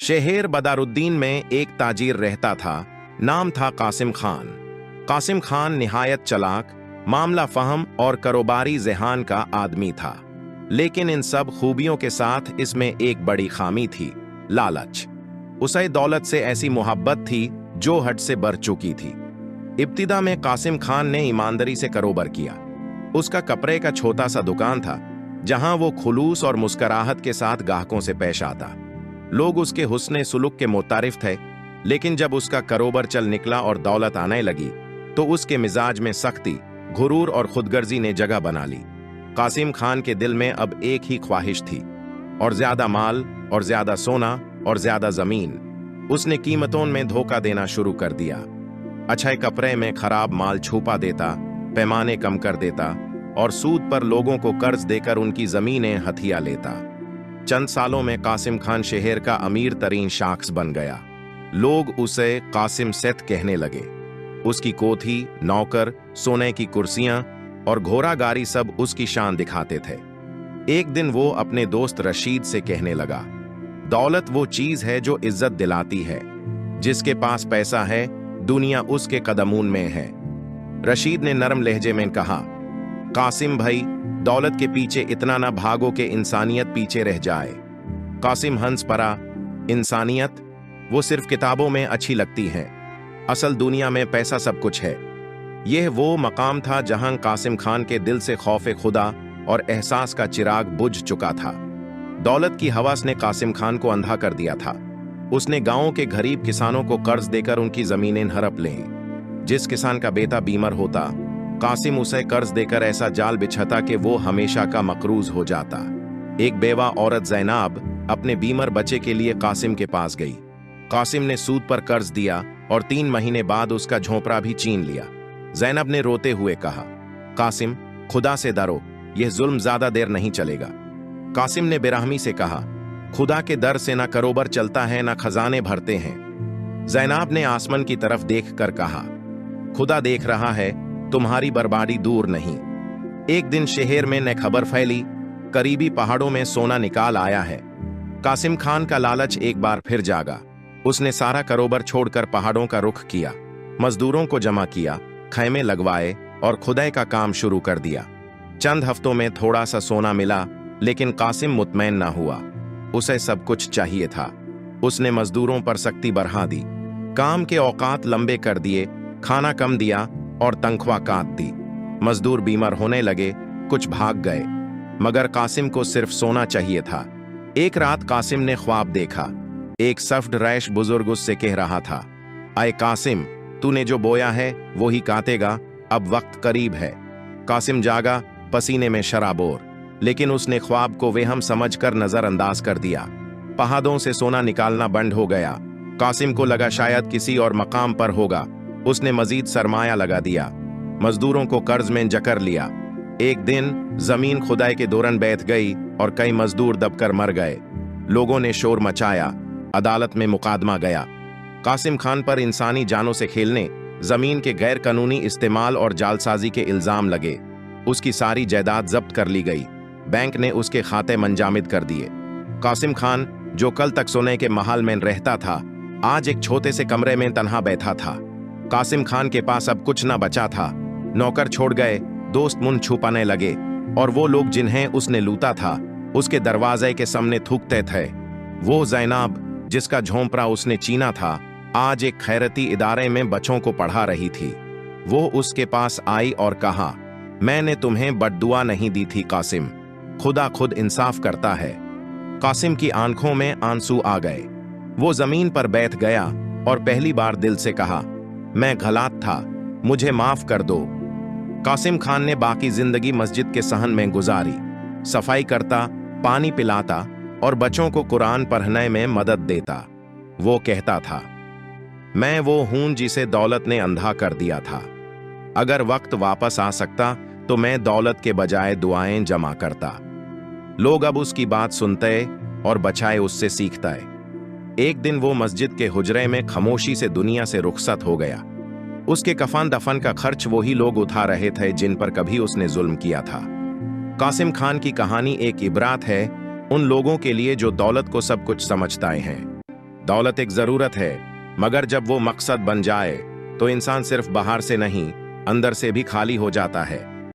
शहर बदारुद्दीन में एक ताजिर रहता था। नाम था कासिम खान। कासिम खान निहायत चालाक, मामला फहम और कारोबारी ज़ेहान का आदमी था। लेकिन इन सब खूबियों के साथ इसमें एक बड़ी खामी थी, लालच। उसे दौलत से ऐसी मोहब्बत थी जो हद से बढ़ चुकी थी। इब्तिदा में कासिम खान ने ईमानदारी से कारोबार किया। उसका कपड़े का छोटा सा दुकान था, जहां वो खुलूस और मुस्कुराहट के साथ ग्राहकों से पेश आता। लोग उसके हुस्ने सुलूक के मुतारिफ थे। लेकिन जब उसका कारोबार चल निकला और दौलत आने लगी, तो उसके मिजाज में सख्ती, गुरूर और खुदगर्जी ने जगह बना ली। कासिम खान के दिल में अब एक ही ख्वाहिश थी, और ज्यादा माल, और ज्यादा सोना, और ज्यादा जमीन। उसने कीमतों में धोखा देना शुरू कर दिया। अच्छे कपड़े में खराब माल छुपा देता, पैमाने कम कर देता, और सूद पर लोगों को कर्ज देकर उनकी जमीनें हथिया लेता। चंद सालों में कासिम खान शहर का अमीर तरीन शख्स बन गया। लोग उसे कासिम सेठ कहने लगे। उसकी कोठी, नौकर, सोने की कुर्सियां और घोड़ा गाड़ी सब उसकी शान दिखाते थे। एक दिन वो अपने दोस्त रशीद से कहने लगा, दौलत वो चीज है जो इज्जत दिलाती है। जिसके पास पैसा है, दुनिया उसके कदमून में है। रशीद ने नरम लहजे में कहा, कासिम भाई, दौलत के पीछे इतना ना भागो कि इंसानियत पीछे रह जाए। कासिम हंस पड़ा। इंसानियत? वो सिर्फ किताबों में अच्छी लगती है। असल दुनिया में पैसा सब कुछ है। यह वो मकाम था जहां कासिम खान के दिल से खौफ खुदा और एहसास का चिराग बुझ चुका था। दौलत की हवस ने कासिम खान को अंधा कर दिया था। उसने गांवों के गरीब किसानों को कर्ज देकर उनकी जमीनें हड़प लें। जिस किसान का बेटा बीमार होता, कासिम उसे कर्ज देकर ऐसा जाल बिछाता कि वो हमेशा का मकरूज हो जाता। एक बेवा औरत ज़ैनब अपने बीमार बच्चे के लिए कासिम के पास गई। कासिम ने सूद पर कर्ज दिया और 3 महीने बाद उसका झोंपड़ा भी छीन लिया। ज़ैनब ने रोते हुए कहा, कासिम, खुदा से डरो, यह जुल्म ज्यादा देर नहीं चलेगा। कासिम ने बेरहमी से कहा, खुदा के दर से ना कारोबार चलता है, ना खजाने भरते हैं। ज़ैनब ने आसमान की तरफ देखकर कहा, खुदा देख रहा है, तुम्हारी बर्बादी दूर नहीं। एक दिन शहर में नई खबर फैली, करीबी पहाड़ों में सोना निकाल आया है। कासिम खान का लालच एक बार फिर जागा। उसने सारा कारोबार छोड़कर पहाड़ों का रुख किया, मजदूरों को जमा किया, खैमे लगवाए और खुदाई का काम शुरू कर दिया। चंद हफ्तों में थोड़ा सा सोना मिला, लेकिन कासिम मुतमैन ना हुआ। उसे सब कुछ चाहिए था। उसने मजदूरों पर सख्ती बढ़ा दी, काम के औकात लंबे कर दिए, खाना कम दिया और तनख्वाह काट दी। मजदूर बीमार होने लगे, कुछ भाग गए, मगर कासिम को सिर्फ सोना चाहिए था। एक रात कासिम ने ख्वाब देखा। एक सफ्ड रैश बुजुर्ग उससे कह रहा था, आए कासिम, तूने जो बोया है वो ही काटेगा, अब वक्त करीब है। कासिम जागा, पसीने में शराबोर, लेकिन उसने ख्वाब को वेहम समझकर नजरअंदाज कर दिया। पहाड़ों से सोना निकालना बंद हो गया। कासिम को लगा शायद किसी और मकाम पर होगा। उसने मजीद सरमाया लगा दिया, मजदूरों को कर्ज में जकर लिया। एक दिन जमीन खुदाई के दौरान बैठ गई और कई मजदूर दबकर मर गए। लोगों ने शोर मचाया, अदालत में मुकदमा गया। कासिम खान पर इंसानी जानों से खेलने, जमीन के गैर कानूनी इस्तेमाल और जालसाजी के इल्जाम लगे। उसकी सारी जायदाद जब्त कर ली गई। बैंक ने उसके खाते मंजामिद कर दिए। कासिम खान, जो कल तक सोने के महल में रहता था, आज एक छोटे से कमरे में तन्हा बैठा था। कासिम खान के पास अब कुछ न बचा था। नौकर छोड़ गए, दोस्त मुंह छुपाने लगे, और वो लोग जिन्हें उसने लूटा था, उसके दरवाजे के सामने थूकते थे। वो ज़ैनब, जिसका झोंपड़ा उसने चीना था, आज एक खैरती इदारे में बच्चों को पढ़ा रही थी। वो उसके पास आई और कहा, मैंने तुम्हें बद्दुआ नहीं दी थी कासिम, खुदा खुद इंसाफ करता है। कासिम की आंखों में आंसू आ गए। वो जमीन पर बैठ गया और पहली बार दिल से कहा, मैं गलत था, मुझे माफ कर दो। कासिम खान ने बाकी जिंदगी मस्जिद के सहन में गुजारी, सफाई करता, पानी पिलाता और बच्चों को कुरान पढ़ने में मदद देता। वो कहता था, मैं वो हूं जिसे दौलत ने अंधा कर दिया था। अगर वक्त वापस आ सकता तो मैं दौलत के बजाय दुआएं जमा करता। लोग अब उसकी बात सुनते और बचाए उससे सीखता है। एक दिन वो मस्जिद के हुजरे में खामोशी से दुनिया से रुखसत हो गया। उसके कफन दफन का खर्च वही लोग उठा रहे थे जिन पर कभी उसने जुल्म किया था। कासिम खान की कहानी एक इबरात है उन लोगों के लिए जो दौलत को सब कुछ समझते हैं। दौलत एक जरूरत है, मगर जब वो मकसद बन जाए तो इंसान सिर्फ बाहर से नहीं, अंदर से भी खाली हो जाता है।